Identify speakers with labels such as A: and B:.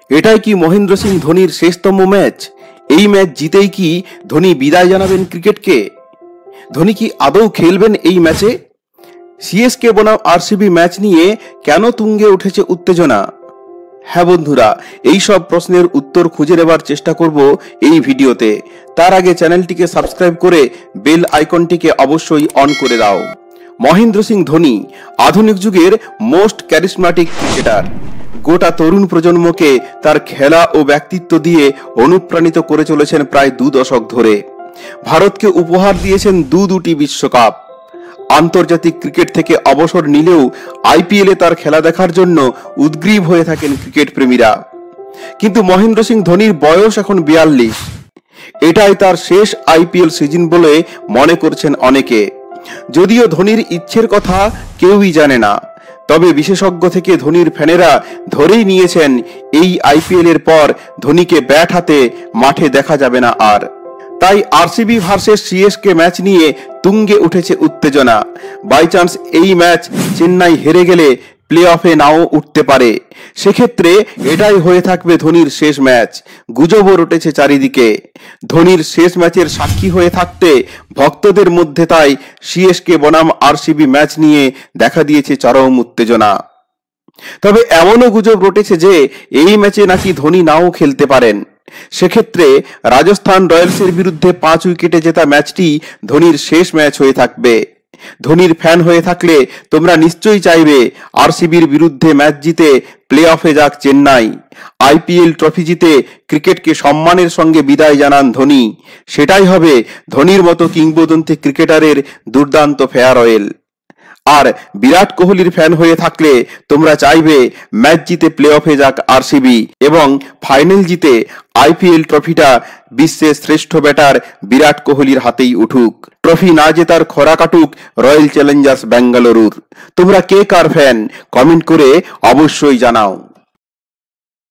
A: এটাই কি মহেন্দ্র সিং ধোনির শেষতম ম্যাচ? এই ম্যাচ জিতেই কি ধোনি বিদায় জানাবেন ক্রিকেটকে? ধোনি কি আদৌ খেলবেন এই ম্যাচে? সিএসকে বনাম আরসিবি ম্যাচ নিয়ে কেন তুঙ্গে উঠেছে উত্তেজনা? হ্যাঁ বন্ধুরা, এই সব প্রশ্নের উত্তর খুঁজে নেবার চেষ্টা করব এই ভিডিওতে। তার আগে চ্যানেলটিকে সাবস্ক্রাইব করে বেল আইকনটিকে অবশ্যই অন করে দাও। মহেন্দ্র সিং ধোনি আধুনিক যুগের মোস্ট ক্যারিজম্যাটিক ক্রিকেটার। গোটা তরুণ প্রজন্মকে তার খেলা ও ব্যক্তিত্ব দিয়ে অনুপ্রাণিত করে চলেছেন প্রায় 2 দশক ধরে। ভারতকে উপহার দিয়েছেন দুটি বিশ্বকাপ। আন্তর্জাতিক ক্রিকেট থেকে অবসর নিলেও আইপিএলে তার খেলা দেখার জন্য উদগ্রীব হয়ে থাকেন ক্রিকেট প্রেমীরা। কিন্তু মহেন্দ্র সিং ধোনির বয়স এখন 42। এটাই তার শেষ আইপিএল সিজন বলে মনে করছেন অনেকে। যদিও ধোনির ইচ্ছের কথা কেউই জানে না, তবে বিশেষজ্ঞ থেকে ধোনির ফ্যানেরা ধরেই নিয়েছেন এই আইপিএল এর পর ধোনিকে ব্যাট হাতে মাঠে দেখা যাবে না আর। তাই আরসিবি ভার্সেস সিএসকে ম্যাচ নিয়ে তুঙ্গে উঠেছে উত্তেজনা। বাই চান্স এই ম্যাচ চেন্নাই হেরে গেলে প্লে অফে নাও উঠতে পারে। সেক্ষেত্রে এটাই হয়ে থাকবে ধোনির শেষ ম্যাচ। গুজবও রটেছে চারিদিকে। ধোনির শেষ ম্যাচের সাক্ষী হয়ে থাকতে ভক্তদের মধ্যে তাই সিএসকে বনাম আরসিবি ম্যাচ নিয়ে দেখা দিয়েছে চরম উত্তেজনা। তবে এমনও গুজব রটেছে যে এই ম্যাচে নাকি ধোনি নাও খেলতে পারেন। সেক্ষেত্রে রাজস্থান রয়্যালসের বিরুদ্ধে 5 উইকেটে জেতা ম্যাচটি ধোনির শেষ ম্যাচ হয়ে থাকবে। ধোনির ফ্যান হয়ে থাকলে তোমরা নিশ্চয়ই চাইবে আরসিবির বিরুদ্ধে ম্যাচ জিতে প্লে অফে যাক চেন্নাই। আইপিএল ট্রফি জিতে ক্রিকেটকে সম্মানের সঙ্গে বিদায় জানান ধোনি। সেটাই হবে ধোনির মতো কিংবদন্তি ক্রিকেটারের দুর্দান্ত ফেয়ারওয়েল। আর বিরাট কোহলির ফ্যান হয়ে থাকলে তোমরা চাইবে ম্যাচ জিতে প্লে অফে যাক আরসিবি এবং ফাইনাল জিতে আইপিএল ট্রফিটা বিশ্বের শ্রেষ্ঠ ব্যাটার বিরাট কোহলির হাতেই উঠুক। ট্রফি না জেতার খরা কাটুক রয়্যাল চ্যালেঞ্জার্স বেঙ্গালুরুর। তোমরা কে কার ফ্যান কমেন্ট করে অবশ্যই জানাও।